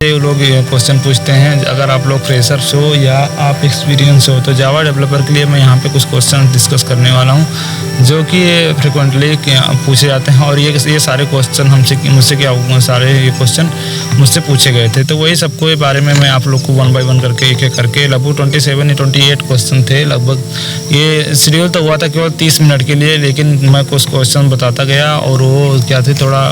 ये लोग क्वेश्चन पूछते हैं, अगर आप लोग फ्रेशर्स हो या आप एक्सपीरियंस हो, तो जावा डेवलपर के लिए मैं यहाँ पे कुछ क्वेश्चन डिस्कस करने वाला हूँ जो कि फ्रिक्वेंटली पूछे जाते हैं। और ये सारे क्वेश्चन मुझसे क्या सारे ये क्वेश्चन मुझसे पूछे गए थे, तो वही सबको बारे में मैं आप लोग को 1 बाय 1 करके एक करके लगभग 27 या 28 क्वेश्चन थे लगभग। ये शेड्यूल तो हुआ था केवल 30 मिनट के लिए, लेकिन मैं कुछ क्वेश्चन बताता गया और वो क्या थे थोड़ा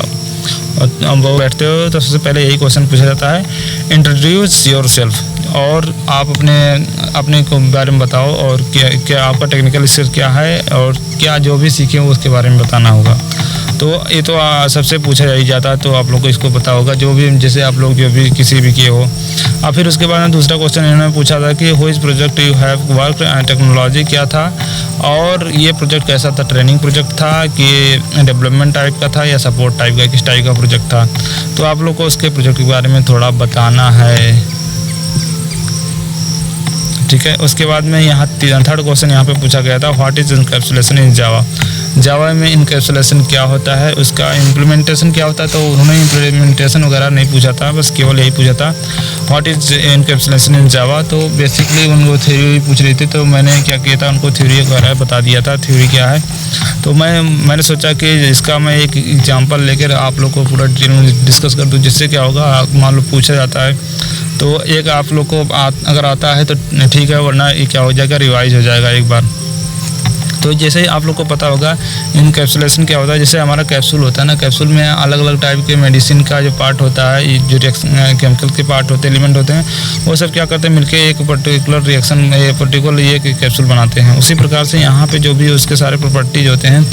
वो बैठते हो तो सबसे पहले यही क्वेश्चन पूछा जाता है, इंट्रोड्यूस योर सेल्फ, और आप अपने बारे में बताओ और क्या आपका टेक्निकल स्किल क्या है और क्या जो भी सीखे हो उसके बारे में बताना होगा। तो ये तो सबसे पूछा ही जाता है, तो आप लोग को इसको पता होगा जो भी, जैसे आप लोग जो भी किसी भी किए हो। और फिर उसके बाद में दूसरा क्वेश्चन इन्होंने पूछा था कि which project you have work and technology क्या था, और ये प्रोजेक्ट कैसा था, ट्रेनिंग प्रोजेक्ट था कि डेवलपमेंट टाइप का था या सपोर्ट टाइप का, किस टाइप का प्रोजेक्ट था। तो आप लोग को उसके प्रोजेक्ट के बारे में थोड़ा बताना है, ठीक है। उसके बाद में यहाँ थर्ड क्वेश्चन यहाँ पे पूछा गया था, what is encapsulation in Java, Java में इनकैप्सुलेशन क्या होता है, उसका इम्प्लीमेंटेशन क्या होता है। तो उन्होंने इम्प्लीमेंटेशन वगैरह नहीं पूछा था, बस केवल यही पूछा था व्हाट इज इनकैप्सुलेशन इन जावा। तो बेसिकली उनको थ्योरी पूछ रही थी, तो मैंने क्या किया था, उनको थ्योरी वगैरह बता दिया था, थ्योरी क्या है। तो मैंने सोचा कि इसका मैं एक एग्जाम्पल लेकर आप लोग को पूरा डिटेल में डिस्कस कर दूँ, जिससे क्या होगा, मान लो पूछा जाता है तो एक आप लोग को अगर आता है तो ठीक है, वरना ये क्या हो जाएगा, रिवाइज हो जाएगा एक बार। तो जैसे ही आप लोग को पता होगा इनकैप्सुलेशन क्या होता है, जैसे हमारा कैप्सूल होता है ना, कैप्सूल में अलग अलग टाइप के मेडिसिन का जो पार्ट होता है, जो केमिकल के पार्ट होते हैं, एलिमेंट होते हैं, वो सब क्या करते हैं, मिलके एक पर्टिकुलर रिएक्शन पर्टिकुलर ये कैप्सूल बनाते हैं। उसी प्रकार से यहाँ पे जो भी उसके सारे प्रॉपर्टीज होते हैं,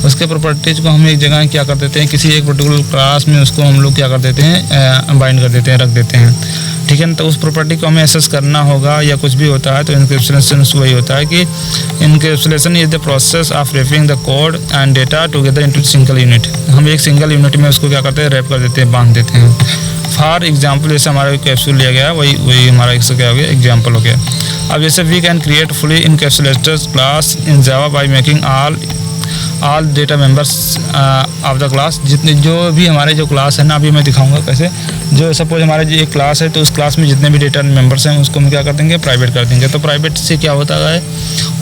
उसके प्रॉपर्टीज को हम एक जगह क्या कर देते हैं, किसी एक पर्टिकुलर क्लास में उसको हम लोग क्या कर देते हैं, बाइंड कर देते हैं, रख देते हैं, ठीक है ना। तो उस प्रॉपर्टी को हमें एक्सेस करना होगा या कुछ भी होता है, तो इनकैप्सुलेशन वही होता है कि encapsulation is the process of wrapping the code and data together into single unit. हम एक सिंगल यूनिट में उसको क्या करते हैं, रैप कर देते हैं, बांध देते हैं। फॉर एग्जाम्पल, जैसे हमारा कैप्सूल लिया गया वही हमारा एक क्या हो गया, एग्जाम्पल हो गया। अब जैसे we can create fully encapsulated class in Java by making all data members of the class, जितने जो भी हमारे जो क्लास है ना, अभी मैं दिखाऊंगा कैसे। जो सपोज हमारे जो एक क्लास है, तो उस क्लास में जितने भी डेटा मेंबर्स हैं उसको हम क्या कर देंगे, प्राइवेट कर देंगे। तो प्राइवेट से क्या होता है,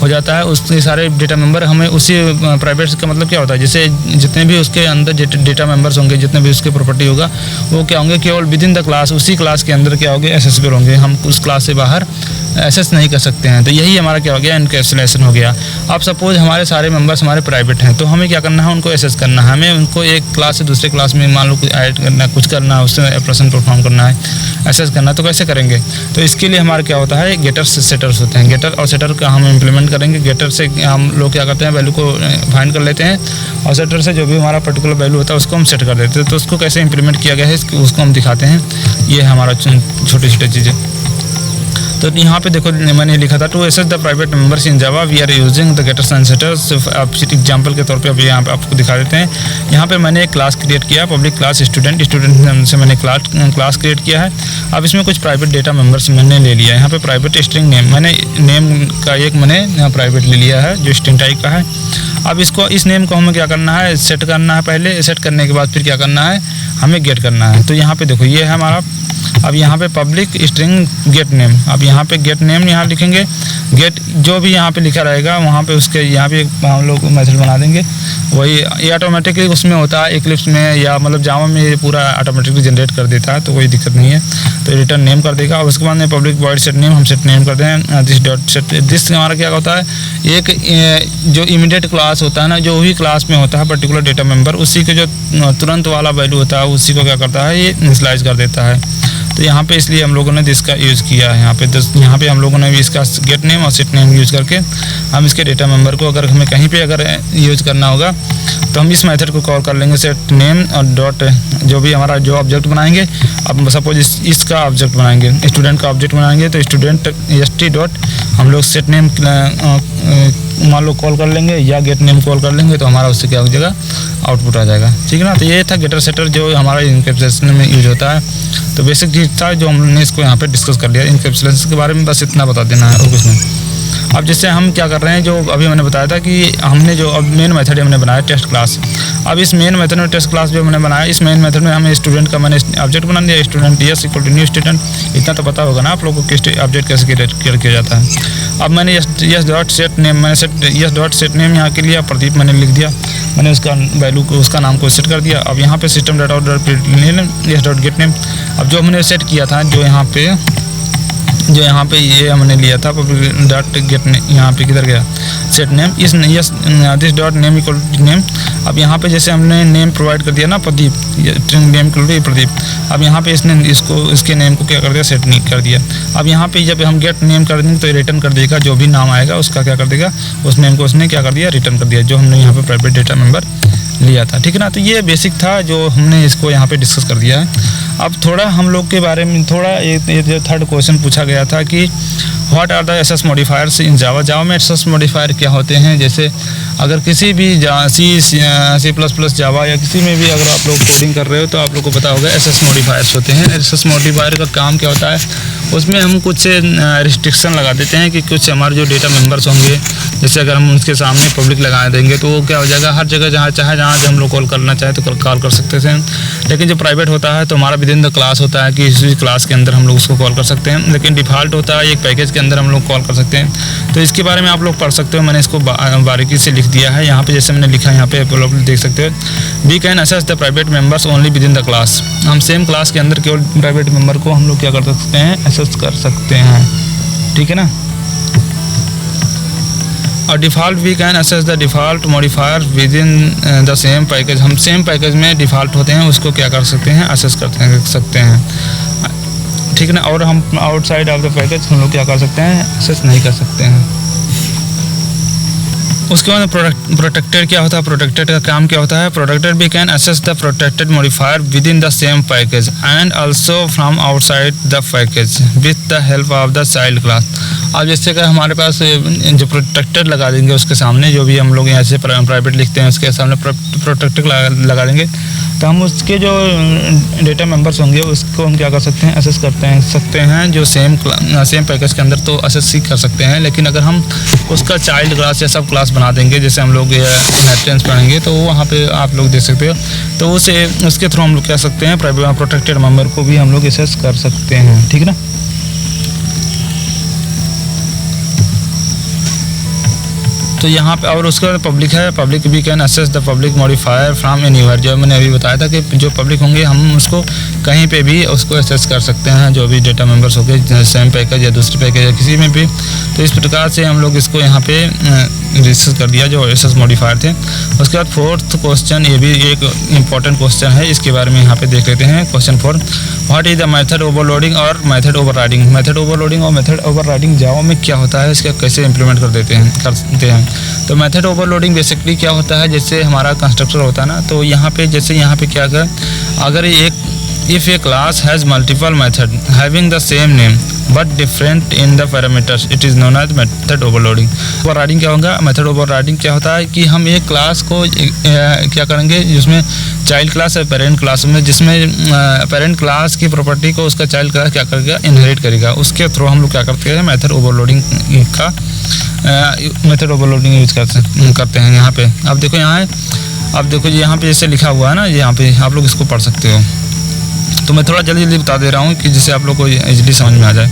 हो जाता है उसके सारे डेटा मेंबर हमें उसी प्राइवेट का मतलब क्या होता है, जैसे जितने भी उसके अंदर डेटा मेंबर्स होंगे, जितने भी उसके प्रॉपर्टी होगा, वो क्या होंगे, केवल विद इन द क्लास, उसी क्लास के अंदर क्या होंगे, एक्सेसिबल होंगे। हम उस क्लास से बाहर एक्सेस नहीं कर सकते हैं। तो यही हमारा क्या हो गया, इनकैप्सुलेशन हो गया। अब सपोज हमारे सारे मेंबर्स हमारे प्राइवेट हैं, तो हमें क्या करना है, उनको एक्सेस करना है, हमें उनको एक क्लास से दूसरे क्लास में मान लो ऐड करना है, कुछ करना है, उससे ऑपरेशन परफॉर्म करना है, एक्सेस करना है। तो कैसे करेंगे, तो इसके लिए हमारा क्या होता है, गेटर्स सेटर्स होते हैं। गेटर और सेटर का हम इम्प्लीमेंट करेंगे। गेटर से हम लोग क्या करते हैं, वैल्यू को फाइंड कर लेते हैं, और सेटर से जो भी हमारा पर्टिकुलर वैल्यू होता है उसको हम सेट कर देते हैं। तो उसको कैसे इंप्लीमेंट किया गया है उसको हम दिखाते हैं। ये हमारा छोटी छोटी चीज़ें। तो यहाँ पे देखो मैंने लिखा था, to access the private members in Java we are using the getters and setters. आप एग्जांपल के तौर पे अब यहाँ पे आपको दिखा देते हैं। यहाँ पे मैंने एक क्लास क्रिएट किया, पब्लिक क्लास स्टूडेंट से मैंने क्लास क्रिएट किया है। अब इसमें कुछ प्राइवेट डेटा मेंबर्स मैंने ले लिया है। यहाँ पे प्राइवेट स्ट्रिंग नेम, मैंने नेम का एक मैंने प्राइवेट ले लिया है जो स्ट्रिंग टाइप का है। अब इस नेम को हमें क्या करना है, सेट करना है। पहले सेट करने के बाद फिर क्या करना है, हमें गेट करना है। तो यहाँ पे देखो ये है हमारा, अब यहाँ पे पब्लिक स्ट्रिंग गेट नेम, अब यहाँ पे गेट नेम यहाँ लिखेंगे, गेट जो भी यहाँ पे लिखा रहेगा वहाँ पे उसके यहाँ पे हम लोग मेथड बना देंगे। वही ये ऑटोमेटिकली उसमें होता है, इक्लिप्स में या मतलब जावा में ये पूरा ऑटोमेटिकली जनरेट कर देता है, तो कोई दिक्कत नहीं है। तो रिटर्न नेम कर देगा। और उसके बाद में पब्लिक वॉइड सेट नेम, हम सेट नेम कर दें दिस डॉट सेट। दिस हमारा क्या होता है, एक जो इमीडिएट क्लास होता है ना, जो भी क्लास में होता है पर्टिकुलर डेटा मेंबर, उसी के जो तुरंत वाला वैल्यू होता है उसी को क्या करता है, ये इनिशियलाइज कर देता है। तो यहाँ पे इसलिए हम लोगों ने दिस का यूज़ किया है। यहाँ पे हम लोगों ने भी इसका गेट नेम और सेट नेम यूज़ करके हम इसके डेटा मेंबर को अगर हमें कहीं पे अगर यूज़ करना होगा तो हम इस मेथड को कॉल कर लेंगे, सेट नेम और डॉट जो भी हमारा जो ऑब्जेक्ट बनाएंगे। अब सपोज इसका ऑब्जेक्ट बनाएंगे, स्टूडेंट का ऑब्जेक्ट बनाएंगे, तो स्टूडेंट st डॉट हम लोग सेट नेम मान लो कॉल कर लेंगे या गेट नेम कॉल कर लेंगे, तो हमारा उससे क्या हो जाएगा, आउटपुट आ जाएगा। ठीक है ना। तो ये था गेटर सेटर जो हमारा इनकैप्सुलेशन में यूज होता है। तो बेसिक चीज़ था जो हमने इसको यहाँ पे डिस्कस कर लिया। इनकैप्सुलेशन के बारे में बस इतना बता देना है और कुछ नहीं। अब जैसे हम क्या कर रहे हैं, जो अभी मैंने बताया था कि हमने जो अब मेन मेथड हमने बनाया टेस्ट क्लास। अब इस मेन मेथड में टेस्ट क्लास जो मैंने बनाया, इस मेन मेथड में हमें स्टूडेंट का मैंने ऑब्जेक्ट बना दिया, student s equal to new student. इतना तो पता होगा ना आप लोगों को कि ऑब्जेक्ट कैसे क्रिएट किया जाता है। अब मैंने यस डॉट सेट नेम, मैंने यस डॉट सेट नेम यहाँ के लिए प्रदीप मैंने लिख दिया, मैंने उसका वैल्यू को उसका नाम को सेट कर दिया। अब यहाँ पे system data dot yes dot gate name. अब जो हमने सेट किया था, जो यहाँ पे ये हमने लिया था पब्लिक डॉट गेट यहाँ पे किधर गया सेट नेम, इस यस this dot name equal to name. अब यहाँ पे जैसे हमने नेम प्रोवाइड कर दिया ना Pradeep, name equal to Pradeep. अब यहाँ पे इसने इसके नेम को क्या कर दिया, सेट नहीं कर दिया। अब यहाँ पे जब हम गेट नेम कर देंगे तो रिटर्न कर देगा, जो भी नाम आएगा उसका क्या कर देगा, उस नेम को उसने क्या कर दिया, रिटर्न कर दिया, जो हमने यहाँ पे प्राइवेट डेटा मेंबर लिया था। ठीक है ना, तो ये बेसिक था जो हमने इसको यहाँ पे डिस्कस कर दिया है। अब थोड़ा हम लोग के बारे में थोड़ा ये जो थर्ड क्वेश्चन पूछा गया था कि what are the access modifiers in Java. Java में एसएस मॉडिफायर क्या होते हैं, जैसे अगर किसी भी सी प्लस प्लस जावा या किसी में भी अगर आप लोग कोडिंग कर रहे हो तो आप लोग को पता होगा एसएस मॉडिफायर्स होते हैं। एसएस मॉडिफायर का काम क्या होता है, उसमें हम कुछ रिस्ट्रिक्शन लगा देते हैं कि कुछ हमारे जो डेटा मेंबर्स होंगे, जैसे अगर हम उसके सामने पब्लिक लगा देंगे तो वो क्या हो जाएगा, हर जगह जहाँ चाहे जहाँ हम लोग कॉल करना चाहे तो कॉल कर सकते हैं। लेकिन जो प्राइवेट होता है तो हमारा विद इन द क्लास होता है कि इसी क्लास के अंदर हम लोग उसको कॉल कर सकते हैं। लेकिन डिफ़ॉल्ट होता है एक पैकेज के अंदर हम लोग कॉल कर सकते हैं। तो इसके बारे में आप लोग पढ़ सकते हो, मैंने इसको बारीकी से लिख दिया है यहाँ पे। जैसे मैंने लिखा है यहाँ पे आप लोग देख सकते हो, we can access the private members only within the class. हम सेम क्लास के अंदर केवल प्राइवेट मेंबर को हम लोग क्या कर सकते हैं, असेस कर सकते हैं। ठीक है ना। और default we can access the default modifier within the same package. हम सेम पैकेज में डिफ़ॉल्ट होते हैं उसको क्या कर सकते हैं, असेस कर सकते हैं। ठीक है ना। और हम आउटसाइड ऑफ द पैकेज हम लोग क्या कर सकते हैं, असेस नहीं कर सकते हैं। उसके बाद प्रोटेक्टेड क्या होता है, प्रोटेक्टेड का काम क्या होता है, protected we can access the protected modifier within the same package and also from outside the package with the help of the child class. अब जैसे कि हमारे पास जो प्रोटेक्टेड लगा देंगे उसके सामने, जो भी हम लोग यहाँ से प्राइवेट लिखते हैं उसके सामने प्रोटेक्टेड लगा देंगे तो हम उसके जो डेटा मेंबर्स होंगे उसको हम क्या कर सकते हैं, असेस सकते हैं जो सेम पैकेज के अंदर तो असेस ही कर सकते हैं। लेकिन अगर हम उसका चाइल्ड क्लास या सब क्लास बना देंगे, जैसे हम लोग नेटटेंस पढ़ेंगे तो वहाँ पे आप लोग देख सकते हो, तो उसके थ्रू हम लोग कह सकते हैं प्रोटेक्टेड मेंबर को भी हम लोग असेस कर सकते हैं। ठीक है ना। तो यहाँ पे और उसके बाद पब्लिक है, public we can access the public modifier from anywhere. जो मैंने अभी बताया था कि जो पब्लिक होंगे हम उसको कहीं पे भी उसको असेस कर सकते हैं, जो भी डेटा मेंबर्स होंगे सेम पैकेज या दूसरे पैकेज या किसी में भी। तो इस प्रकार से हम लोग इसको यहाँ पे डिस्कस कर दिया जो एसएस मॉडिफायर थे। उसके बाद फोर्थ क्वेश्चन, ये भी एक इम्पॉर्टेंट क्वेश्चन है, इसके बारे में यहाँ पे देख लेते हैं। Question 4, what is the method overloading और मेथड ओवरराइडिंग। मेथड ओवरलोडिंग और मेथड ओवरराइडिंग जावा में क्या होता है, इसका कैसे इंप्लीमेंट करते हैं। तो मेथड ओवरलोडिंग बेसिकली क्या होता है, जैसे हमारा कंस्ट्रक्टर होता है ना, तो यहाँ पे जैसे यहाँ पे क्या कर, अगर if a class has multiple method having the same name but different in the parameters it is known as method overloading. Overriding क्या होगा, मेथड ओवरराइडिंग क्या होता है कि हम एक क्लास को क्या करेंगे जिसमें चाइल्ड क्लास है पेरेंट क्लास में, जिसमें पेरेंट क्लास की प्रॉपर्टी को उसका चाइल्ड क्लास क्या करेगा, इनहेरिट करेगा। उसके थ्रू हम लोग क्या करते हैं, मेथड ओवरलोडिंग का मेथड ओवरलोडिंग यूज करते हैं। यहाँ पे अब देखो यहाँ पे जैसे लिखा हुआ है ना, यहाँ पे आप लोग इसको पढ़ सकते हो। तो मैं थोड़ा जल्दी बता दे रहा हूँ कि जिससे आप लोग को इजीली समझ में आ जाए।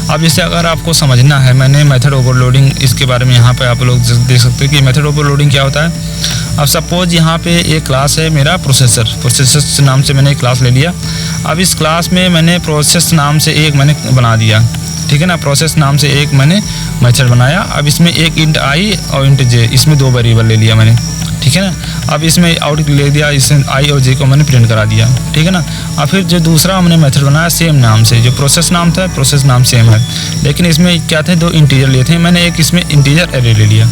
अब जैसे अगर आपको समझना है, मैंने मेथड ओवरलोडिंग इसके बारे में यहाँ पे आप लोग देख सकते हो कि मेथड ओवरलोडिंग क्या होता है। अब सपोज यहाँ पे एक क्लास है मेरा प्रोसेसर नाम से मैंने एक क्लास ले लिया। अब इस क्लास में मैंने प्रोसेस नाम से एक मैंने बना दिया, ठीक है ना, प्रोसेस नाम से एक मैंने मेथड बनाया। अब इसमें एक इंट आई और इंट जे, इसमें 2 वेरिएबल ले लिया मैंने, ठीक है ना। अब इसमें आउट ले दिया, इसमें आई और जे को मैंने प्रिंट करा दिया, ठीक है ना। और फिर जो दूसरा हमने मेथड बनाया सेम नाम से, जो प्रोसेस नाम था, प्रोसेस नाम सेम है, लेकिन इसमें क्या थे, 2 इंटीजर लिए थे। मैंने एक इसमें इंटीजर एरे ले लिया।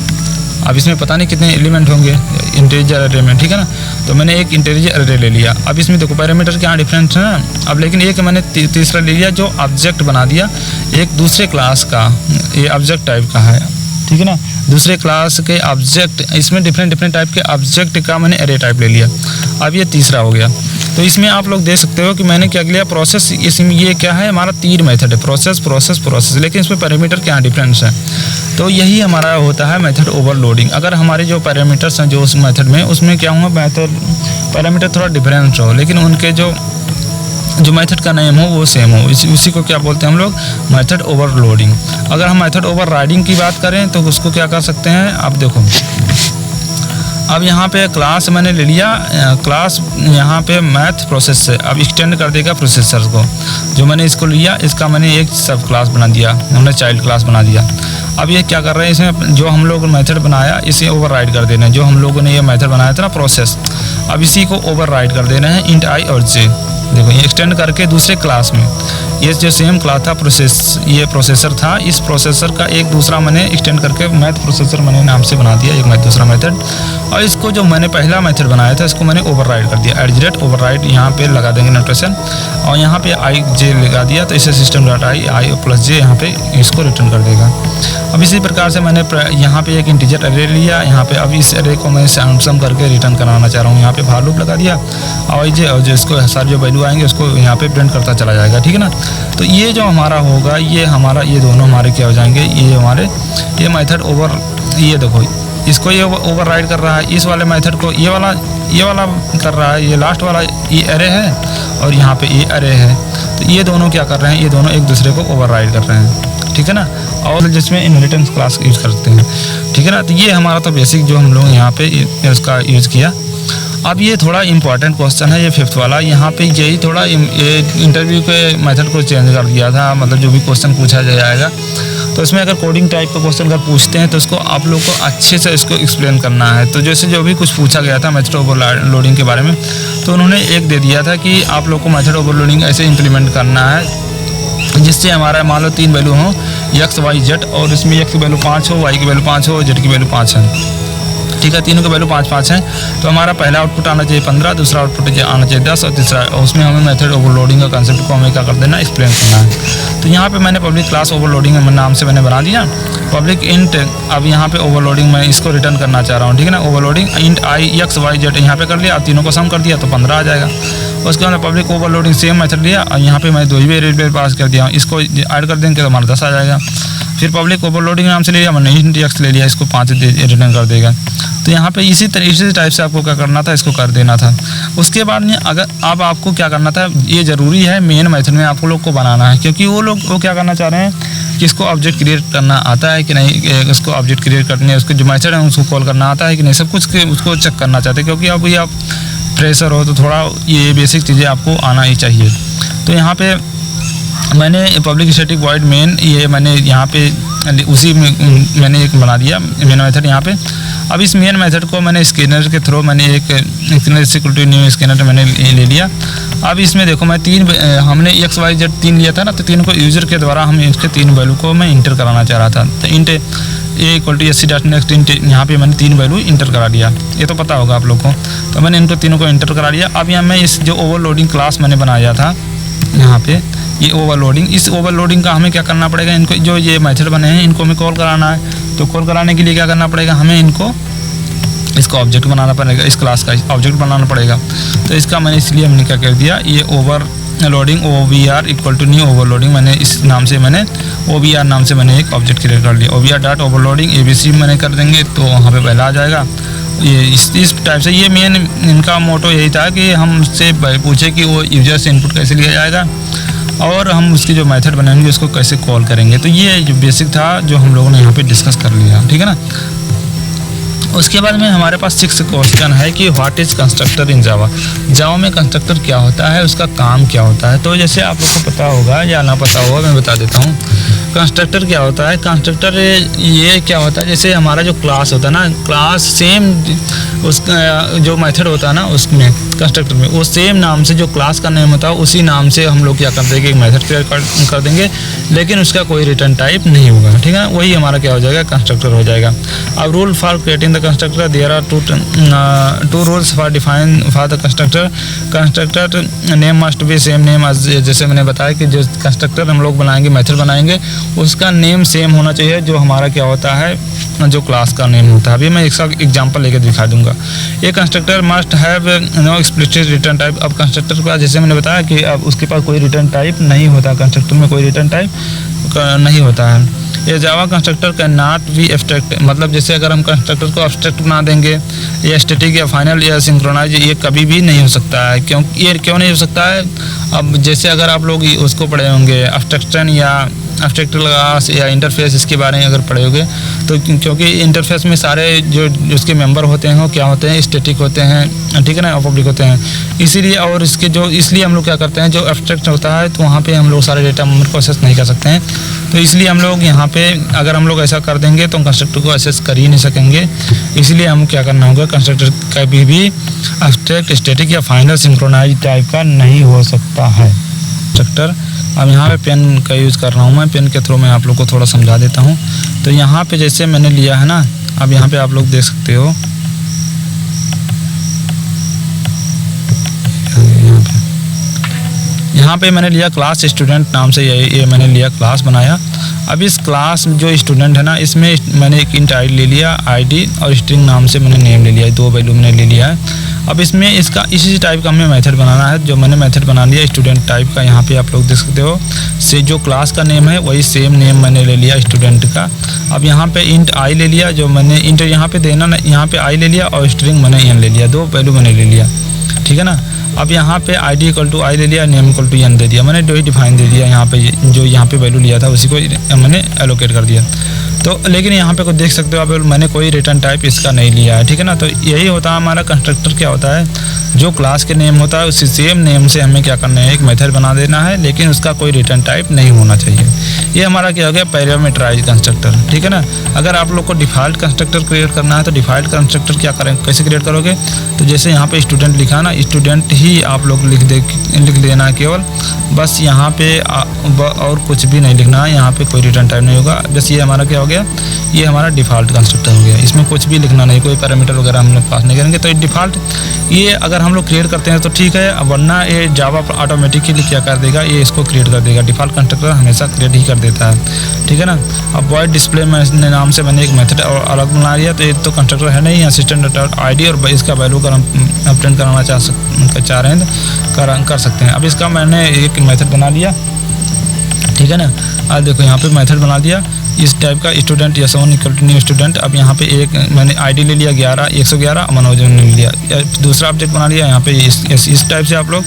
अब इसमें पता नहीं कितने एलिमेंट होंगे इंटीजर एरे में, ठीक है ना। तो मैंने एक इंटीजर एरे ले लिया। अब इसमें देखो पैरामीटर क्या डिफरेंस है ना। अब लेकिन एक मैंने तीसरा ले लिया जो ऑब्जेक्ट बना दिया एक दूसरे क्लास का, ये ऑब्जेक्ट टाइप का है, ठीक है ना। दूसरे क्लास के ऑब्जेक्ट, इसमें डिफरेंट टाइप के ऑब्जेक्ट का मैंने एरे टाइप ले लिया। अब ये तीसरा हो गया। तो इसमें आप लोग देख सकते हो कि मैंने क्या लिया प्रोसेस, इसमें ये क्या है हमारा 3 मेथड है, प्रोसेस प्रोसेस प्रोसेस, लेकिन इसमें पैरामीटर क्या डिफरेंस है। तो यही हमारा होता है मेथड ओवरलोडिंग। अगर हमारे जो पैरामीटर्स हैं जो उस मेथड में, उसमें क्या हुआ मेथड पैरामीटर थोड़ा डिफरेंस हो, लेकिन उनके जो मेथड का नेम हो वो सेम हो, उसी को क्या बोलते हैं हम लोग मेथड ओवरलोडिंग। अगर हम मेथड ओवरराइडिंग की बात करें तो उसको क्या कर सकते हैं, आप देखो अब यहाँ पे क्लास मैंने ले लिया, क्लास यहाँ पे मैथ प्रोसेस से अब एक्सटेंड कर देगा प्रोसेसर को। जो मैंने इसको लिया इसका मैंने एक सब क्लास बना दिया, हमने चाइल्ड क्लास बना दिया। अब ये क्या कर रहे हैं, इसमें जो हम लोग मेथड बनाया इसे ओवरराइड कर देना है। जो हम लोगों ने ये मेथड बनाया था ना प्रोसेस, अब इसी को ओवरराइड कर देना है इंट आई और जे। देखो ये एक्सटेंड करके दूसरे क्लास में, ये जो सेम क्लास था ये प्रोसेसर था, इस प्रोसेसर का एक दूसरा मैंने एक्सटेंड करके मैथ प्रोसेसर मैंने नाम से बना दिया एक दूसरा मेथड। और इसको जो मैंने पहला मेथड बनाया था इसको मैंने ओवरराइड कर दिया, एडजरेट ओवरराइड यहाँ पे लगा देंगे नोटेशन, और यहाँ पे आई जे लगा दिया तो इसे सिस्टम डॉट आई प्लस जे यहाँ पे इसको रिटर्न कर देगा। अब इसी प्रकार से मैंने यहाँ पे एक इंटीजर अरे लिया, यहाँ पे अब इस अरे को मैं सम करके रिटर्न कराना चाह रहा हूँ, यहाँ पे फॉर लूप लगा दिया और जो इसको सारे जो वैल्यू आएंगे उसको यहाँ पे प्रिंट करता चला जाएगा, ठीक है ना। तो ये जो हमारा होगा ये दोनों हमारे क्या हो जाएंगे, ये हमारे ये मेथड ये देखो इसको ये ओवरराइड कर रहा है, इस वाले मेथड को ये वाला कर रहा है, ये लास्ट वाला ये अरे है और यहाँ पे ये अरे है। तो ये दोनों क्या कर रहे हैं, ये दोनों एक दूसरे को ओवरराइड कर रहे हैं, ठीक है ना। और जिसमें इनहेरिटेंस क्लास यूज़ करते हैं, ठीक है ना। तो ये हमारा तो बेसिक जो हम लोग यहाँ पे इसका यूज़ किया। अब ये थोड़ा इंपॉर्टेंट क्वेश्चन है, ये 5th वाला। यहाँ पे यही थोड़ा इंटरव्यू के मेथड को चेंज कर दिया था, मतलब जो भी क्वेश्चन पूछा जाएगा तो इसमें अगर कोडिंग टाइप का क्वेश्चन अगर पूछते हैं तो इसको आप लोग को अच्छे से इसको एक्सप्लेन करना है। तो जैसे जो भी कुछ पूछा गया था मेथड ओवरलोडिंग के बारे में, तो उन्होंने एक दे दिया था कि आप लोग को मेथड ओवरलोडिंग ऐसे इम्प्लीमेंट करना है जिससे हमारा मान लो 3 वैल्यू हो एक्स वाई जेड, और इसमें एक्स की वैल्यू 5 हो, वाई की वैल्यू 5 हो, जेड की वैल्यू 5 है, ठीक है। तीनों के वैल्यू 5-5 हैं। तो हमारा पहला आउटपुट आना चाहिए 15, दूसरा आउटपुट आना चाहिए 10 और तीसरा, उसमें हमें मेथड ओवरलोडिंग का कंसेप्ट को हमें क्या कर देना, एक्सप्लेन करना है। तो यहाँ पे मैंने पब्लिक क्लास ओवरलोडिंग नाम से मैंने बना दिया पब्लिक इंट। अब यहाँ पे ओवरलोडिंग मैं इसको रिटर्न करना चाह रहा हूँ, ठीक है ना। ओवरलोडिंग इंट आई एक्स वाई जेड यहाँ पे कर लिया, अब तीनों को सम कर दिया तो 15 आ जाएगा। उसके बाद पब्लिक ओवरलोडिंग सेम मेथड लिया और यहाँ पे मैं 2 वेरिएबल पास कर दिया, इसको ऐड कर देंगे तो हमारा 10 आ जाएगा। फिर पब्लिक ओवरलोडिंग नाम से ले लिया मैंने इंट एक्स ले लिया, इसको 5 रिटर्न कर देगा। तो यहाँ पे इसी टाइप से आपको क्या करना था, इसको कर देना था। उसके बाद में अगर अब आपको क्या करना था, ये ज़रूरी है मेन मेथड में आप लोग को बनाना है, क्योंकि वो क्या करना चाह रहे हैं कि इसको ऑब्जेक्ट क्रिएट करना आता है कि नहीं, उसको ऑब्जेक्ट क्रिएट करने उसको जो मेथड है उसको कॉल करना आता है कि नहीं, सब कुछ उसको चेक करना चाहते हैं। क्योंकि अब ये आप फ्रेशर हो तो थोड़ा ये बेसिक चीज़ें आपको आना ही चाहिए। तो यहाँ पे मैंने पब्लिक स्टैटिक वॉइड मेन ये मैंने यहाँ पे उसी में मैंने एक बना दिया मेन मेथड यहाँ पे। अब इस मेन मेथड को मैंने स्कैनर के थ्रू मैंने एक स्कैनर सिक्योरिटी न्यू स्कैनर मैंने ले लिया। अब इसमें देखो मैं हमने एक्स वाई जेड 3 लिया था ना, तो 3 को यूज़र के द्वारा हम इसके 3 वैल्यू को मैं इंटर कराना चाह रहा था। तो इंट a=sc.next इंट यहाँ पे मैंने 3 वैल्यू इंटर करा दिया, ये तो पता होगा आप लोग को। तो मैंने इनको तीनों को इंटर करा दिया। अब यहाँ मैं इस जो ओवरलोडिंग क्लास मैंने बनाया था यहाँ पे ये ओवरलोडिंग, इस ओवरलोडिंग का हमें क्या करना पड़ेगा, इनको जो ये मेथड बने हैं इनको हमें कॉल कराना है। तो कॉल कराने के लिए क्या करना पड़ेगा, हमें इसको ऑब्जेक्ट बनाना पड़ेगा, इस क्लास का ऑब्जेक्ट बनाना पड़ेगा। तो इसका मैंने इसलिए हमने क्या कर दिया, ये ओवरलोडिंग OVR = न्यू ओवरलोडिंग, मैंने इस नाम से मैंने OVR नाम से मैंने एक ऑब्जेक्ट क्रिएट कर लिया। OVR.ओवरलोडिंग ABC मैंने कर देंगे तो वहाँ पे पहला आ जाएगा। ये इस टाइप से ये मेन इनका मोटो यही था कि हमसे पूछे कि वो यूजर से इनपुट कैसे लिया जाएगा और हम उसकी जो मेथड बनाएंगे उसको कैसे कॉल करेंगे। तो ये जो बेसिक था जो हम लोगों ने यहाँ पे डिस्कस कर लिया, ठीक है ना। उसके बाद में हमारे पास 6 क्वेश्चन है कि what is constructor in Java. Java में कंस्ट्रक्टर क्या होता है, उसका काम क्या होता है। तो जैसे आप लोग को पता होगा या ना पता होगा मैं बता देता हूँ। कंस्ट्रक्टर क्या होता है, कंस्ट्रक्टर ये क्या होता है, जैसे हमारा जो क्लास होता है ना, क्लास सेम उसका जो मेथड होता है ना उसमें कंस्ट्रक्टर में वो सेम नाम से जो क्लास का नेम होता है उसी नाम से हम लोग क्या कर देंगे, एक मेथड क्रिएट कर देंगे, लेकिन उसका कोई रिटर्न टाइप नहीं होगा, ठीक है। वही हमारा क्या हो जाएगा, कंस्ट्रक्टर हो जाएगा। अब rule for creating the constructor, there are two rules for define for the constructor name must be same name. जैसे मैंने बताया कि जो कंस्ट्रक्टर हम लोग बनाएंगे, मेथड बनाएंगे, उसका नेम सेम होना चाहिए जो हमारा क्या होता है, जो क्लास का नेम होता है। अभी मैं एक एग्जांपल लेके दिखा दूंगा। ये constructor must have no explicit return type. अब कंस्ट्रक्टर के पास, जैसे मैंने बताया कि अब उसके पास कोई रिटर्न टाइप नहीं होता, कंस्ट्रक्टर में कोई रिटर्न टाइप नहीं होता है। ये Java constructor can not be abstract, मतलब जैसे अगर हम कंस्ट्रक्टर को एब्स्ट्रैक्ट बना देंगे या स्टैटिक या फाइनल या सिंक्रोनाइज, ये कभी भी नहीं हो सकता है। क्यों नहीं हो सकता है? अब जैसे अगर आप लोग उसको पढ़े होंगे एब्स्ट्रैक्शन या एब्स्ट्रैक्ट क्लास या इंटरफेस, इसके बारे में अगर पढ़े होंगे तो, क्योंकि इंटरफेस में सारे जो उसके मेंबर होते हैं वो क्या होते हैं, स्टैटिक होते हैं, ठीक है ना, पब्लिक होते हैं। इसीलिए और इसके जो इसलिए हम लोग क्या करते हैं, जो एब्स्ट्रैक्ट होता है तो वहाँ पे हम लोग सारे डेटा मेंबर को एक्सेस नहीं कर सकते हैं। तो इसलिए हम लोग यहाँ पे अगर हम लोग ऐसा कर देंगे तो कंस्ट्रक्टर को एक्सेस कर ही नहीं सकेंगे। इसलिए हम क्या करना होगा, कंस्ट्रक्टर कभी भी एब्स्ट्रैक्ट, स्टैटिक या फाइनल सिंक्रोनाइज टाइप का नहीं हो सकता है कंस्ट्रक्टर। अब यहाँ पे पेन का यूज़ कर रहा हूँ मैं, पेन के थ्रू मैं आप लोग को थोड़ा समझा देता हूँ। तो यहाँ पे जैसे मैंने लिया है ना, अब यहाँ पे आप लोग देख सकते हो, यहाँ पे मैंने लिया क्लास स्टूडेंट नाम से, ये मैंने लिया क्लास बनाया। अब इस क्लास जो स्टूडेंट है ना, इसमें मैंने एक इंट आईडी ले लिया, आईडी, और स्ट्रिंग नाम से मैंने नेम ले लिया, 2 वैल्यू मैंने ले लिया है। अब इसमें इसका इसी टाइप का हमें मेथड बनाना है, जो मैंने मेथड बना लिया स्टूडेंट टाइप का। यहाँ पे आप लोग देख सकते हो, से जो क्लास का नेम है वही सेम नेम मैंने ले लिया स्टूडेंट का। अब यहाँ पे इंट आई ले लिया, जो मैंने इंट यहाँ पे देना ना, यहाँ पे आई ले लिया, और स्ट्रिंग मैंने एन ले लिया, 2 वैल्यू मैंने ले लिया, ठीक है ना। अब यहाँ पे आई डी इक्वल टू आई ले लिया, नेम इक्वल टू एन दे दिया, मैंने 2 ही डिफाइन दे दिया। यहाँ पे जो यहाँ पे वैल्यू लिया था उसी को मैंने एलोकेट कर दिया। तो लेकिन यहाँ पे को देख सकते हो आप, मैंने कोई रिटर्न टाइप इसका नहीं लिया है, ठीक है ना। तो यही होता है हमारा कंस्ट्रक्टर। क्या होता है, जो क्लास के नेम होता है उसी सेम नेम से हमें क्या करना है, एक मेथड बना देना है, लेकिन उसका कोई रिटर्न टाइप नहीं होना चाहिए। ये हमारा क्या हो गया, पैरामीटराइज कंस्ट्रक्टर, ठीक है ना। अगर आप लोग को डिफ़ॉल्ट कंस्ट्रक्टर क्रिएट करना है तो डिफ़ॉल्ट कंस्ट्रक्टर क्या करें, कैसे क्रिएट करोगे, तो जैसे यहाँ पे स्टूडेंट लिखा ना, स्टूडेंट ही आप लोग लिख देना है केवल, बस यहाँ पे और कुछ भी नहीं लिखना है। यहाँ पे कोई रिटर्न टाइप नहीं होगा, बस ये हमारा क्या हो गया, ये हमारा डिफ़ॉल्ट कंस्ट्रक्टर हो गया। इसमें कुछ भी लिखना नहीं, कोई पैरामीटर वगैरह हम लोग पास नहीं करेंगे। तो डिफ़ॉल्ट ये अगर हम लोग क्रिएट करते हैं तो ठीक है, वरना ये जावा ऑटोमेटिकली क्या कर देगा, ये इसको क्रिएट कर देगा। डिफ़ॉल्ट कंस्ट्रक्टर हमेशा क्रिएट ही कर देता है, ठीक है ना। अब वॉइड डिस्प्ले नाम से मैंने एक मेथड और अलग बना लिया, तो ये तो कंस्ट्रक्टर है नहीं, असिस्टेंट आईडी और इसका वैल्यू कर प्रिंट कराना चाह रहे हैं तो कर सकते हैं। अब इसका मैंने एक मेथड बना लिया, ठीक है ना। अब देखो यहाँ पे मेथड बना दिया इस टाइप का, student S1 equal to new student. अब यहाँ पे एक मैंने आईडी ले लिया 111, मनोज ने लिया, दूसरा ऑब्जेक्ट बना लिया। यहाँ पे इस टाइप से आप लोग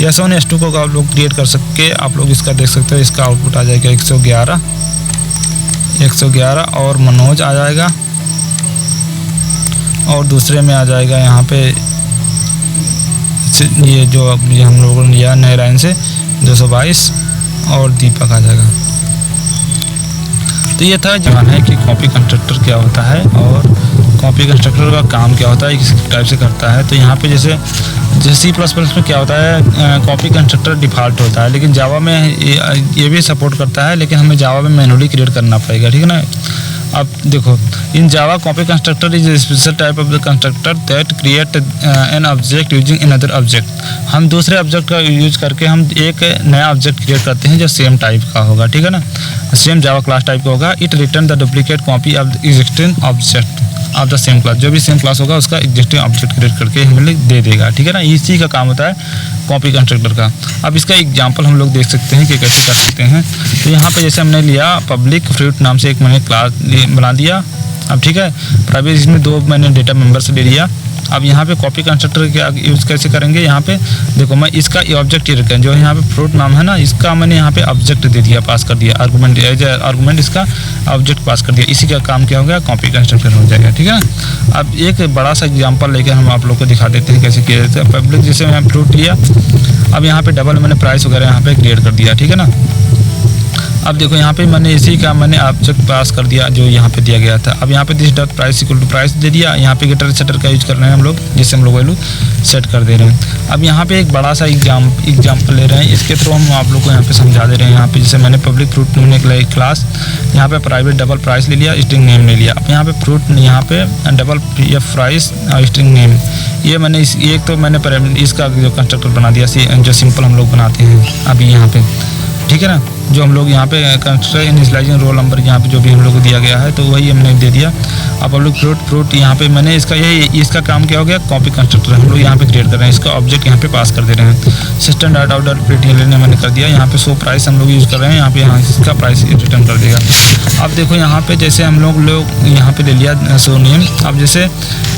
S1 S2 को आप लोग क्रिएट कर सकते, आप लोग इसका देख सकते हो, इसका आउटपुट आ जाएगा 111 और मनोज आ जाएगा, और दूसरे में आ जाएगा यहाँ पे ये जो हम लोगों ने लिया नए लाइन से 222 और दीपक आ जाएगा। तो ये था जान है कि कॉपी कंस्ट्रक्टर क्या होता है और कॉपी कंस्ट्रक्टर का काम क्या होता है, किस टाइप से करता है। तो यहाँ पे जैसे C++ में क्या होता है, कॉपी कंस्ट्रक्टर डिफ़ॉल्ट होता है, लेकिन जावा में ये भी सपोर्ट करता है, लेकिन हमें जावा में मैनुअली क्रिएट करना पड़ेगा, ठीक है ना। अब देखो, in Java copy constructor is special type of the constructor that create an object using another object. हम दूसरे ऑब्जेक्ट का यूज करके हम एक नया ऑब्जेक्ट क्रिएट करते हैं जो सेम टाइप का होगा, ठीक है ना, सेम जावा क्लास टाइप का होगा। It return the duplicate copy of the existing object of the same class. जो भी सेम क्लास होगा उसका एग्जिस्टिंग ऑब्जेक्ट क्रिएट करके हमें दे देगा, ठीक है ना। इसी का काम होता है कॉपी कंस्ट्रक्टर का। अब इसका एग्जांपल हम लोग देख सकते हैं कि कैसे कर सकते हैं। तो यहाँ पे जैसे हमने लिया पब्लिक फ्रूट नाम से एक मैंने क्लास बना दिया। अब ठीक है, प्राइवेट इसमें 2 मैंने डेटा मेंबर्स ले लिया। अब यहाँ पे कॉपी कंस्ट्रक्टर का यूज़ कैसे करेंगे, यहाँ पे देखो मैं इसका ऑब्जेक्ट ही रखें, जो यहाँ पे फ्रूट नाम है ना, इसका मैंने यहाँ पे ऑब्जेक्ट दे दिया, पास कर दिया, आर्गूमेंट एज आर्गूमेंट इसका ऑब्जेक्ट पास कर दिया। इसी का काम क्या हो गया, कॉपी कंस्ट्रक्टर हो जाएगा, ठीक है ना। अब एक बड़ा सा एग्जाम्पल लेकर हम आप लोग को दिखा देते हैं कैसे किया जाता है। पब्लिक जैसे मैं फ्रूट लिया, अब यहाँ पे डबल मैंने प्राइस वगैरह यहाँ पे क्लियर कर दिया, ठीक है ना। अब देखो यहाँ पे मैंने इसी का मैंने ऑब्जेक्ट पास कर दिया जो यहाँ पे दिया गया था। अब यहाँ पे this dot price equal to price दे दिया। यहाँ पे गेटर सेटर का यूज कर रहे हैं हम लोग, जिससे हम लोग वैल्यू सेट कर दे रहे हैं। अब यहाँ पे एक बड़ा सा एग्जाम्पल ले रहे हैं, इसके थ्रू हम आप लोग को यहाँ पे समझा दे रहे हैं। यहाँ पे जैसे मैंने पब्लिक फ्रूट मैंने क्लास यहाँ पे प्राइवेट डबल प्राइस ले लिया, स्ट्रिंग नेम ले लिया। अब यहाँ पे फ्रूट यहाँ पे डबल प्राइस और स्ट्रिंग नेम, ये मैंने एक तो मैंने इसका जो कंस्ट्रक्टर बना दिया जो सिंपल हम लोग बनाते हैं अभी यहाँ पे, ठीक है ना। जो हम लोग यहाँ पे कंस्ट्रक्ट इनिशियलाइजिंग रोल नंबर यहाँ पे जो भी हम लोग को दिया गया है तो वही हमने दे दिया। अब हम लोग फ्रूट यहाँ पे मैंने इसका काम क्या हो गया, कॉपी कंस्ट्रक्टर हम लोग यहाँ पे क्रिएट कर रहे हैं, इसका ऑब्जेक्ट यहाँ पे पास कर दे रहे हैं। सिस्टम डाटा ऑर्डर प्रिंटिंग ने मैंने कर दिया, यहाँ पे शो प्राइस हम लोग यूज़ कर रहे हैं, यहाँ पे इसका प्राइस रिटर्न कर देगा। अब देखो यहाँ पे जैसे हम लोग यहाँ पे ले लिया शो नेम। अब जैसे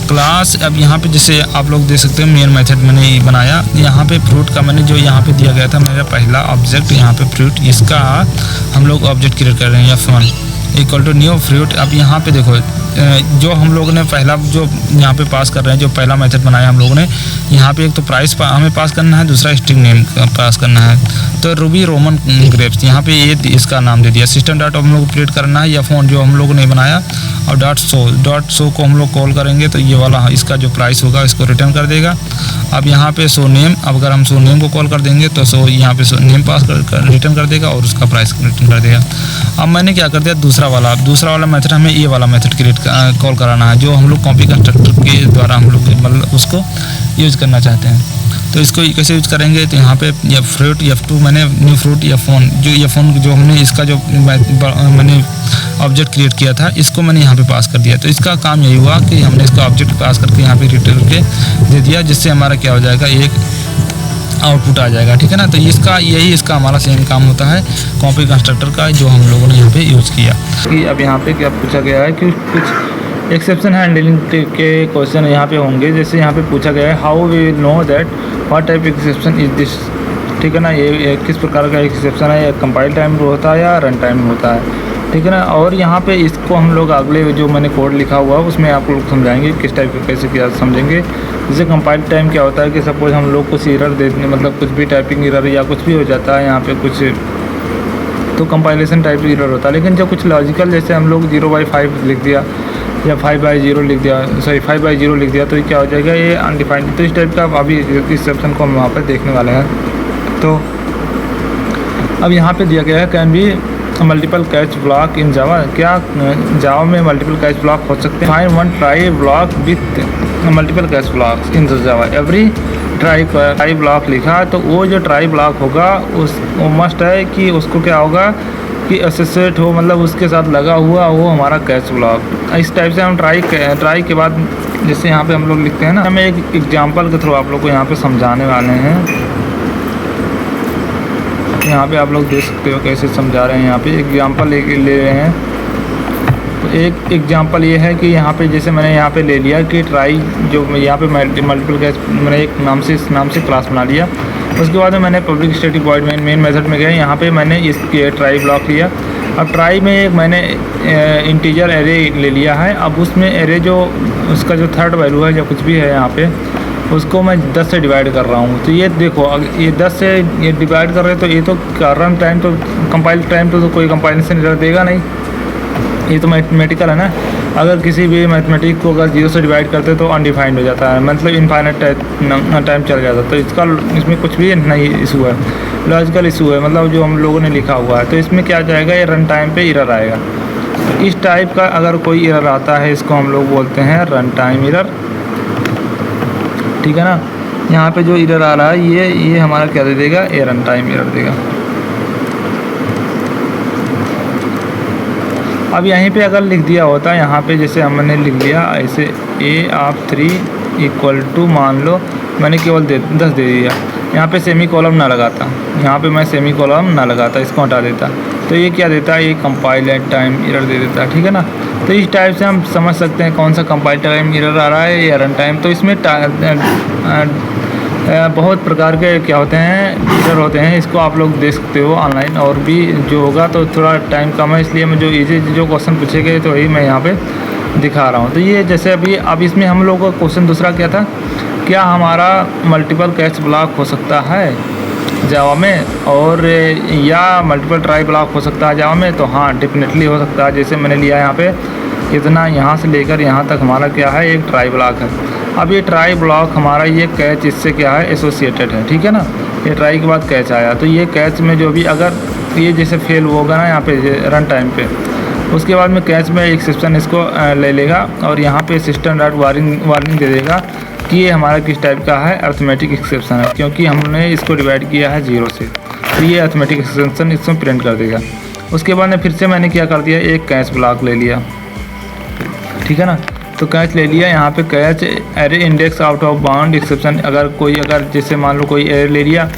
क्लास, अब यहाँ पे जैसे आप लोग देख सकते हैं मेन मेथड मैंने बनाया, यहाँ पे फ्रूट का मैंने जो यहाँ पे दिया गया था मेरा पहला ऑब्जेक्ट यहाँ पे फ्रूट, इसका हम लोग ऑब्जेक्ट क्रिएट कर रहे हैं F1 equal to new fruit. अब यहाँ पे देखो जो हम लोग ने पहला जो यहाँ पे पास कर रहे हैं, जो पहला मेथड बनाया हम लोगों ने, यहाँ पे एक तो प्राइस हमें पास करना है, दूसरा स्ट्रिंग नेम पास करना है। तो रूबी रोमन ग्रेप्स यहाँ पे ये इसका नाम दे दिया। सिस्टम डॉट हम लोग क्रिएट करना है F1 जो हम लोगों ने बनाया, और डॉट शो को हम लोग कॉल करेंगे तो ये वाला इसका जो प्राइस होगा इसको रिटर्न कर देगा। अब यहाँ पे शो नेम, अब अगर हम शो नेम को कॉल कर देंगे तो शो यहाँ पे नेम पास कर रिटर्न कर देगा और उसका प्राइस रिटर्न कर देगा। अब मैंने क्या कर दिया, दूसरा वाला मेथड हमें ये वाला मेथड क्रिएट कॉल कराना है, जो हम लोग कॉपी कंस्ट्रक्टर के द्वारा हम लोग मतलब उसको यूज़ करना चाहते हैं। तो इसको कैसे यूज़ करेंगे, तो यहाँ पे फ्रूट F2 मैंने न्यू फ्रूट F1 जो हमने इसका जो मैंने ऑब्जेक्ट क्रिएट किया था इसको मैंने यहाँ पे पास कर दिया। तो इसका काम यही हुआ कि हमने इसका ऑब्जेक्ट पास करके यहाँ पे रिटर्न करके दे दिया, जिससे हमारा क्या हो जाएगा, एक आउटपुट आ जाएगा। ठीक है ना। तो इसका हमारा सेम काम होता है कॉपी कंस्ट्रक्टर का, जो हम लोगों ने यहाँ पे यूज़ किया। कि अब यहाँ पे क्या पूछा गया है कि कुछ एक्सेप्शन हैंडलिंग के क्वेश्चन यहाँ पे होंगे। जैसे यहाँ पे पूछा गया है how we will know that what type exception is this. ठीक है ना, ये किस प्रकार का एक्सेप्शन है, ये कंपाइल टाइम होता है या रन टाइम होता है। ठीक है ना। और यहाँ पे इसको हम लोग अगले जो मैंने कोड लिखा हुआ है उसमें आप लोग समझाएंगे किस टाइप का कैसे किया समझेंगे। जैसे कंपाइल टाइम क्या होता है कि सपोज हम लोग कुछ एरर देने, मतलब कुछ भी टाइपिंग एरर या कुछ भी हो जाता है यहाँ पे कुछ, तो कंपाइलेशन टाइप एरर होता है। लेकिन जो कुछ लॉजिकल, जैसे हम लोग 0/5 लिख दिया या 5/0 लिख दिया, 5/0 लिख दिया, तो ये क्या हो जाएगा, ये अनडिफाइंड। तो इस टाइप का अभी इस ऑप्शन को हम वहाँ पर देखने वाले हैं। तो अब यहाँ पे दिया गया है can be multiple catch block in Java. क्या जावा में मल्टीपल कैच ब्लॉक हो सकते हैं। Find one try block with multiple catch block in Java. Every try block लिखा, तो वो जो ट्राई ब्लॉक होगा वो मस्ट है कि उसको क्या होगा कि एसोसिएट हो, मतलब उसके साथ लगा हुआ वो हमारा कैच ब्लॉक। इस टाइप से हम ट्राई के बाद जैसे यहाँ पे हम लोग लिखते हैं ना, हमें एक एग्जांपल के थ्रू आप लोग को यहाँ पे समझाने वाले हैं। यहाँ पे आप लोग देख सकते हो कैसे समझा रहे हैं। यहाँ पे एग्जांपल ले रहे हैं। तो एक एग्जांपल ये है कि यहाँ पे जैसे मैंने यहाँ पे ले लिया कि ट्राई, जो यहाँ पे मल्टीपल कैच मैंने एक नाम से क्लास बना लिया। उसके बाद में मैंने public static void main method में गया, यहाँ पे मैंने इस ट्राई ब्लॉक लिया। अब ट्राई में एक मैंने इंटीजर एरे ले लिया है। अब उसमें एरे जो उसका जो थर्ड वैल्यू है या कुछ भी है यहाँ पे, उसको मैं 10 से डिवाइड कर रहा हूँ। तो ये देखो, ये 10 से ये डिवाइड कर रहे हैं, तो ये तो रन टाइम तो कंपाइल टाइम तो कोई कंपाइलेशन एरर देगा नहीं, ये तो मैथमेटिकल है ना। अगर किसी भी मैथमेटिक को अगर 0 से डिवाइड करते तो अनडिफाइंड हो जाता है, मतलब इनफाइनाइट टाइम चल जाता है। तो इसमें कुछ भी नहीं इशू है, लॉजिकल इशू है, मतलब जो हम लोगों ने लिखा हुआ है। तो इसमें क्या जाएगा, ये रन टाइम पे एरर आएगा। तो इस टाइप का अगर कोई एरर आता है, इसको हम लोग बोलते हैं रन टाइम एरर। ठीक है ना। यहाँ पे जो एरर आ रहा है ये हमारा क्या दे देगा, ए रन टाइम एरर देगा। अब यहीं पे अगर लिख दिया होता, यहाँ पे जैसे हमने लिख लिया ऐसे A3 इक्वल टू, मान लो मैंने केवल 10 दे दिया, यहाँ पे सेमी कॉलम ना लगाता, यहाँ पे मैं सेमी कॉलम ना लगाता, इसको हटा देता, तो ये क्या देता है, ये कंपाइल टाइम एरर दे देता है। ठीक है ना। तो इस टाइप से हम समझ सकते हैं कौन सा कंपाइल टाइम एरर आ रहा है या रन टाइम। तो इसमें बहुत प्रकार के क्या होते हैं, एरर होते हैं। इसको आप लोग देख सकते हो ऑनलाइन, और भी जो होगा तो थोड़ा टाइम कम है, इसलिए मैं जो इजी जो क्वेश्चन पूछे गए तो वही मैं यहाँ पे दिखा रहा हूँ। तो ये जैसे अब इसमें हम लोग का क्वेश्चन दूसरा क्या था, क्या हमारा मल्टीपल कैच ब्लॉक हो सकता है जावा में, और या मल्टीपल ट्राई ब्लॉक हो सकता है जावा में। तो हाँ, डेफिनेटली हो सकता है। जैसे मैंने लिया यहाँ पे इतना, यहाँ से लेकर यहाँ तक हमारा क्या है, एक ट्राई ब्लॉक है। अब ये ट्राई ब्लॉक हमारा ये कैच इससे क्या है, एसोसिएटेड है। ठीक है ना। ये ट्राई के बाद कैच आया, तो ये कैच में जो भी अगर ये जैसे फेल होगा ना यहाँ पे रन टाइम पे, उसके बाद में कैच में एक्सेप्शन इसको ले लेगा, और यहाँ पे सिस्टम डॉट वार्निंग दे देगा कि ये हमारा किस टाइप का है, अर्थमेटिक एक्सेप्शन है, क्योंकि हमने इसको डिवाइड किया है 0 से। तो ये अर्थमेटिक एक्सटेंशन इसमें प्रिंट कर देगा। उसके बाद में फिर से मैंने क्या कर दिया, एक कैच ब्लॉक ले लिया, ठीक है ना। तो कैच ले लिया, यहाँ पे catch array index out of bound exception, अगर जैसे मान लो कोई एरे ले लिया,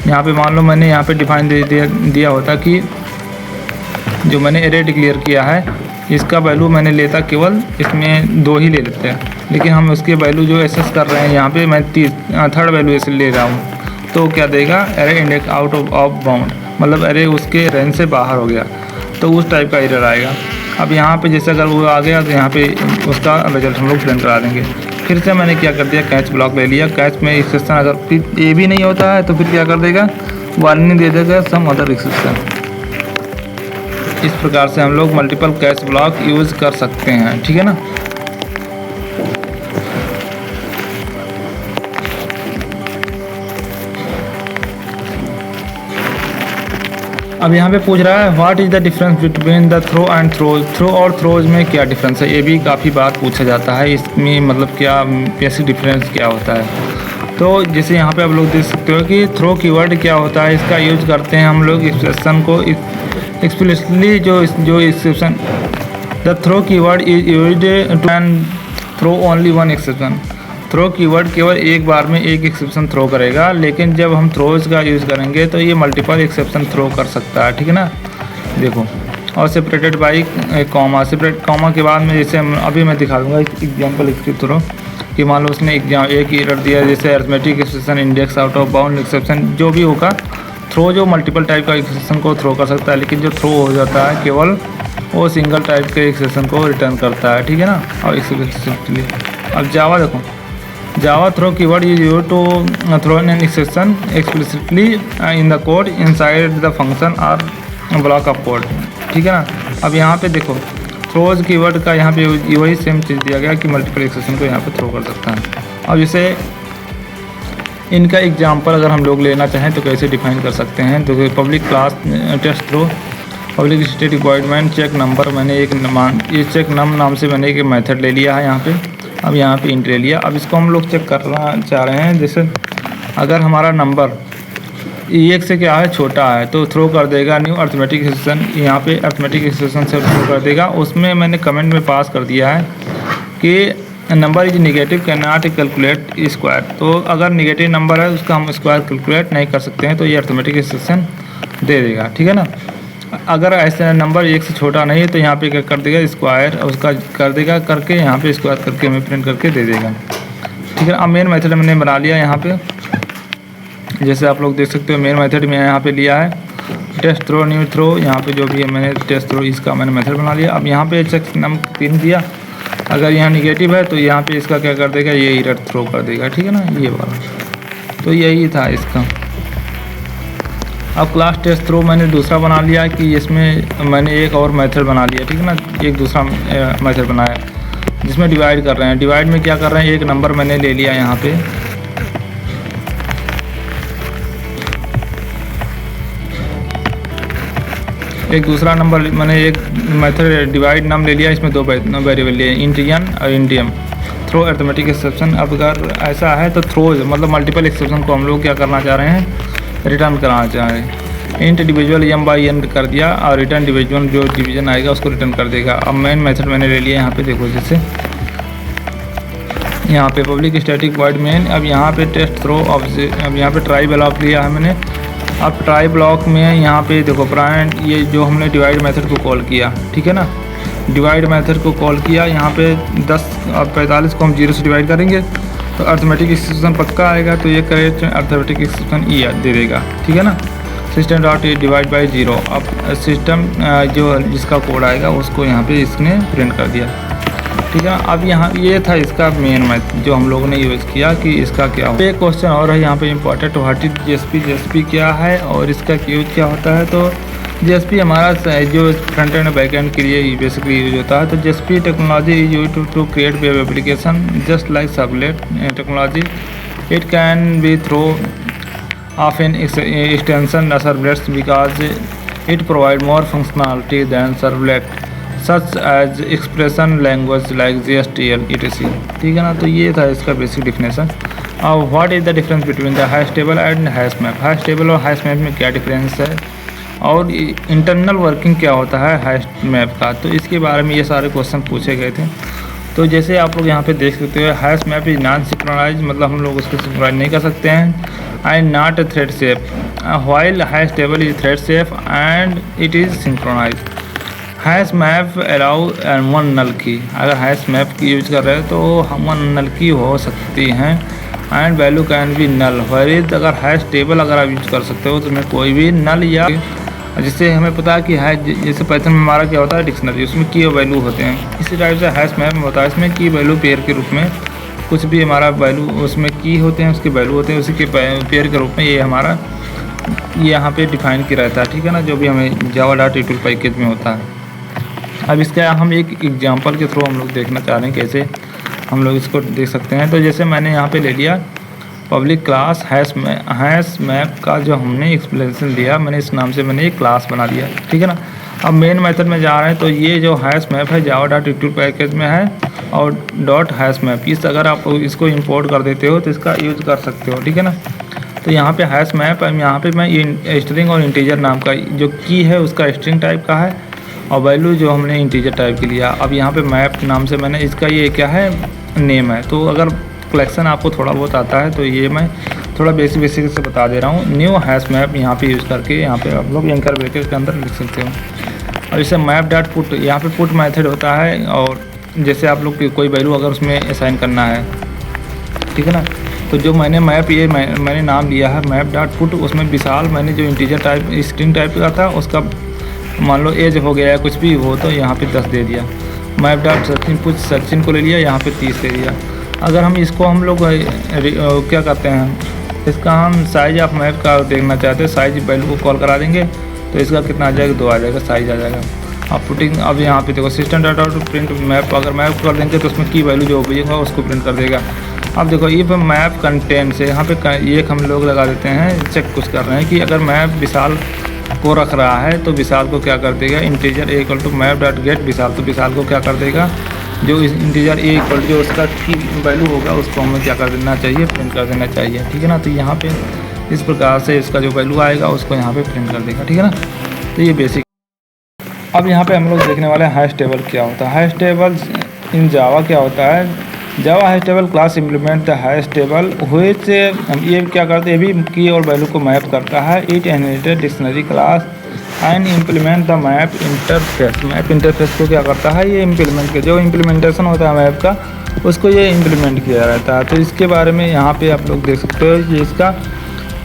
यहाँ पे मान लो मैंने यहाँ पे डिफाइन दिया होता कि जो मैंने एरे डिक्लेयर किया है इसका वैल्यू मैंने लेता केवल इसमें 2 ही ले लेते हैं, लेकिन हम उसके वैल्यू जो एसेस कर रहे हैं यहाँ पे मैं थर्ड वैल्यू ऐसे ले रहा हूँ, तो क्या देगा, array index out of bound, मतलब एरे उसके रेंज से बाहर हो गया, तो उस टाइप का एरर आएगा। अब यहाँ पे जैसे अगर वो आ गया तो यहाँ पे उसका रिजल्ट हम लोग प्रिंट करा देंगे। फिर से मैंने क्या कर दिया, कैच ब्लॉक ले लिया। कैच में एक्सेप्शन अगर ए भी नहीं होता है तो फिर क्या कर देगा, वार्निंग दे देगा सम अदर एक्सेप्शन। इस प्रकार से हम लोग मल्टीपल कैच ब्लॉक यूज़ कर सकते हैं, ठीक है ना। अब यहाँ पे पूछ रहा है what is the difference between the throw and throws, throw और थ्रोज में क्या डिफरेंस है, ये भी काफ़ी बार पूछा जाता है। इसमें मतलब क्या बेसिक डिफरेंस क्या होता है। तो जैसे यहाँ पे आप लोग देख सकते हो कि थ्रो कीवर्ड क्या होता है, इसका यूज करते हैं हम लोग एक्सप्रेशन को एक्सप्लिसिटली जो exception, the throw keyword is used to and throw only one exception. Throw keyword केवल एक बार में एक एक्सेप्शन थ्रो करेगा, लेकिन जब हम थ्रोज का यूज़ करेंगे तो ये मल्टीपल एक्सेप्शन थ्रो कर सकता है, ठीक है ना। देखो, और separated by comma, separate comma के बाद में जैसे अभी मैं दिखा दूंगा एग्जाम्पल इसके थ्रो कि मान लो उसने एक एरर दिया जैसे arithmetic exception, index out of bound exception, जो भी होगा थ्रो जो मल्टीपल टाइप का एक्सेप्शन को थ्रो कर सकता है, लेकिन जो थ्रो हो जाता है केवल वो सिंगल टाइप के एक्सेप्शन को रिटर्न करता है, ठीक है ना। और एक्सेप्शनली अब जावा देखो, Java throw keyword is used to throw an exception explicitly in the code inside the function और ब्लॉक ऑफ कोड, ठीक है ना। अब यहाँ पे देखो थ्रोज कीवर्ड का यहाँ पे वही सेम चीज़ दिया गया कि मल्टीपल एक्सेप्शन को यहाँ पे थ्रो कर सकता है। अब जैसे इनका एग्जाम्पल अगर हम लोग लेना चाहें तो कैसे डिफाइन कर सकते हैं, तो public class test throw, public static void main check number, मैंने एक ये चेक नम नाम से मैंने एक मेथड ले लिया है यहाँ पे। अब यहाँ पे इंट ले लिया। अब इसको हम लोग चेक करना चाह रहे हैं, जैसे अगर हमारा नंबर एक से क्या है छोटा है तो थ्रो कर देगा न्यू अरिथमेटिक एक्सेप्शन, यहाँ पे अरिथमेटिक एक्सेप्शन से थ्रो कर देगा। उसमें मैंने कमेंट में पास कर दिया है कि number is negative can not calculate square, तो अगर निगेटिव नंबर है उसका हम स्क्वायर कैलकुलेट नहीं कर सकते हैं, तो ये अरिथमेटिक एक्सेप्शन दे देगा, ठीक है ना। अगर ऐसा नंबर एक से छोटा नहीं है तो यहाँ पे क्या कर देगा, स्क्वायर उसका कर देगा करके यहाँ पे स्क्वायर करके हमें प्रिंट करके दे देगा, ठीक है। अब मेन मेथड मैंने बना लिया यहाँ पे, जैसे आप लोग देख सकते हो मेन मेथड में यहाँ पे लिया है टेस्ट थ्रो न्यू थ्रो, यहाँ पे जो भी है मैंने टेस्ट थ्रो इसका मैंने मेथड बना लिया। अब यहाँ पे चेक नम पिन दिया, अगर यहाँ निगेटिव है तो यहाँ पे इसका क्या कर देगा, ये एरर थ्रो कर देगा, ठीक है ना, ये वाला। तो यही था इसका। अब क्लास टेस्ट थ्रो मैंने दूसरा बना लिया कि इसमें मैंने एक और मेथड बना लिया, ठीक है ना, एक दूसरा मेथड बनाया जिसमें डिवाइड कर रहे हैं। डिवाइड में क्या कर रहे हैं, एक नंबर मैंने ले लिया यहाँ पे, एक दूसरा नंबर मैंने एक मेथड डिवाइड नाम ले लिया, इसमें 2 वेरिएबल लिए इंट एन और int m, throw arithmetic exception. अब अगर ऐसा है तो थ्रोज मतलब मल्टीपल एक्सेप्शन को हम लोग क्या करना चाह रहे हैं, रिटर्न कराना चाह रहे हैं। इंट डिविजुअल एम बाई एन कर दिया और रिटर्न डिविजुअल जो डिवीजन आएगा उसको रिटर्न कर देगा। अब मेन मेथड मैंने ले लिया यहाँ पे, देखो जैसे यहाँ पे पब्लिक स्टैटिक वॉइड मेन, अब यहाँ पे टेस्ट थ्रो, अब यहाँ पे ट्राई ब्लॉक लिया है मैंने। अब ट्राई ब्लॉक में यहाँ पे देखो प्राइंट, ये जो हमने डिवाइड मेथड को कॉल किया, ठीक है ना, डिवाइड मेथड को कॉल किया, यहाँ पे 10 और 45 को हम 0 से डिवाइड करेंगे तो अरिथमेटिक एक्सेप्शन पक्का आएगा, तो ये करेक्ट अरिथमेटिक एक्सेप्शन ई दे देगा, ठीक है ना। सिस्टम डॉट डिवाइड बाई 0, अब सिस्टम जो जिसका कोड आएगा उसको यहाँ पे इसने प्रिंट कर दिया, ठीक है। अब यहाँ ये था इसका मेन मेथड जो हम लोगों ने यूज़ किया कि इसका क्या हो। एक क्वेश्चन और है यहाँ पे important, what is JSP, JSP क्या है और इसका यूज क्या होता है। तो जेएसपी हमारा जो फ्रंट एंड बैक एंड के लिए बेसिकली यूज होता है। तो JSP technology is use to create web application just like servlet technology, it can be throw of an extension servlets because it provide more functionality than servlet such as expression language like GSTL etc, ठीक है ना। तो ये था इसका basic definition. अब what is the difference between the hash table and hash map. Hash table और hash map में क्या डिफरेंस है और इंटरनल वर्किंग क्या होता है हैश मैप का, तो इसके बारे में ये सारे क्वेश्चन पूछे गए थे। तो जैसे आप लोग यहाँ पे देख सकते हो, hash map is non synchronize, मतलब हम लोग उसको सिंक्रोनाइज नहीं कर सकते हैं, and not thread safe, while hash table is thread safe and it is synchronize. Hash map allow one null key, अगर हैश मैप की यूज कर रहे हो तो वन नल की हो सकती हैं, and value can be null, where अगर हैश टेबल अगर आप यूज कर सकते हो तो उसमें कोई भी नल या, जिससे हमें पता है कि हैश, जैसे पाइथन में हमारा क्या होता है डिक्शनरी, उसमें की और वैल्यू होते हैं, इसी टाइप से हैश मैप में होता है, इसमें की वैल्यू पेयर के रूप में कुछ भी हमारा वैल्यू उसमें की होते हैं, उसके वैल्यू होते हैं, उसी के पेयर के रूप में ये हमारा ये यहाँ पे डिफाइन किया रहता है, ठीक है ना, जो भी हमें java.util पैकेज में होता है। अब इसका हम एक एग्जांपल के थ्रू हम लोग देखना चाह रहे हैं कैसे हम लोग इसको देख सकते हैं। तो जैसे मैंने यहाँ पे ले लिया पब्लिक क्लास हैश मैप का जो हमने एक्सप्लेनेशन दिया, मैंने इस नाम से मैंने एक क्लास बना दिया, ठीक है ना। अब मेन मेथड में जा रहे हैं, तो ये जो हैश मैप है java.util पैकेज में है और डॉट हैश मैप, इस अगर आप इसको इंपोर्ट कर देते हो तो इसका यूज़ कर सकते हो, ठीक है ना। तो यहाँ पे हैश मैप, यहाँ पे मैं स्ट्रिंग और इंटीजर नाम का जो की है उसका स्ट्रिंग टाइप का है और वैल्यू जो हमने इंटीजर टाइप के लिया। अब यहाँ पे मैप नाम से मैंने इसका ये क्या है नेम है। तो अगर कलेक्शन आपको थोड़ा बहुत आता है तो ये मैं थोड़ा बेसिक से बता दे रहा हूँ। न्यू हैश मैप यहाँ पे यूज़ करके यहाँ पे आप लोग एंकर ब्रैकेट के अंदर लिख सकते हो। और इसे मैप डॉट पुट, यहाँ पे पुट मेथड होता है, और जैसे आप लोग कोई वैल्यू अगर उसमें असाइन करना है, ठीक है ना, तो जो मैंने मैप ये मैंने नाम लिया है मैप डॉट पुट, उसमें विशाल मैंने जो इंटीजर टाइप स्ट्रिंग टाइप का था उसका मान लो एज हो गया है कुछ भी हो तो यहाँ पे 10 दे दिया। मैप डॉट सर्चिंग कुछ सर्चिंग को ले लिया, यहाँ पे 30 दे दिया। अगर हम इसको हम लोग क्या करते हैं, इसका हम साइज ऑफ मैप का देखना चाहते हैं, साइज वैल्यू को कॉल करा देंगे तो इसका कितना आ जाएगा 2 आ जाएगा, साइज आ जाएगा। अब पुटिंग, अब यहाँ पे देखो सिस्टम डाटा प्रिंट मैप, अगर मैप कर देंगे तो उसमें की वैल्यू जो होगा उसको प्रिंट कर देगा। अब देखो इफ मैप कंटेंट से यहाँ पे एक हम लोग लगा देते हैं, चेक कुछ कर रहे हैं कि अगर मैप विशाल को रख रहा है तो विशाल को क्या कर देगा, integer a equal to map dot get Vishal, तो विशाल को क्या कर देगा, जो इस इंटीजर ए इक्वल जो उसका की वैल्यू होगा उसको हमें क्या कर देना चाहिए, प्रिंट कर देना चाहिए, ठीक है ना। तो यहाँ पे इस प्रकार से इसका जो वैल्यू आएगा उसको यहाँ पे प्रिंट कर देगा, ठीक है ना। तो ये बेसिक। अब यहाँ पे हम लोग देखने वाले हैं हैश टेबल क्या होता है। हैश टेबल इन जावा क्या होता है, Java hash table class implement the hash table which, ये क्या करते हैं, भी की और वैल्यू को मैप करता है। It inherited dictionary class and implement the map interface, map interface को क्या करता है, ये इम्प्लीमेंट के जो इम्प्लीमेंटेशन होता है मैप का उसको ये इम्प्लीमेंट किया रहता है। तो इसके बारे में यहाँ पे आप लोग देख सकते हो, ये इसका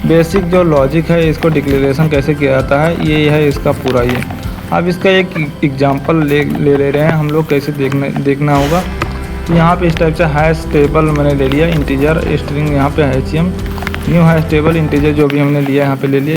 बेसिक जो लॉजिक है, इसको डिक्लेरेशन कैसे किया जाता है, ये है इसका पूरा ये। अब इसका एक एग्जांपल ले रहे हैं हम लोग, कैसे देखना होगा। तो यहाँ पे इस टाइप से हैश टेबल मैंने ले लिया, इंटीजर स्ट्रिंग यहाँ पे HM new hash table integer जो भी हमने लिया यहाँ पे ले लिया।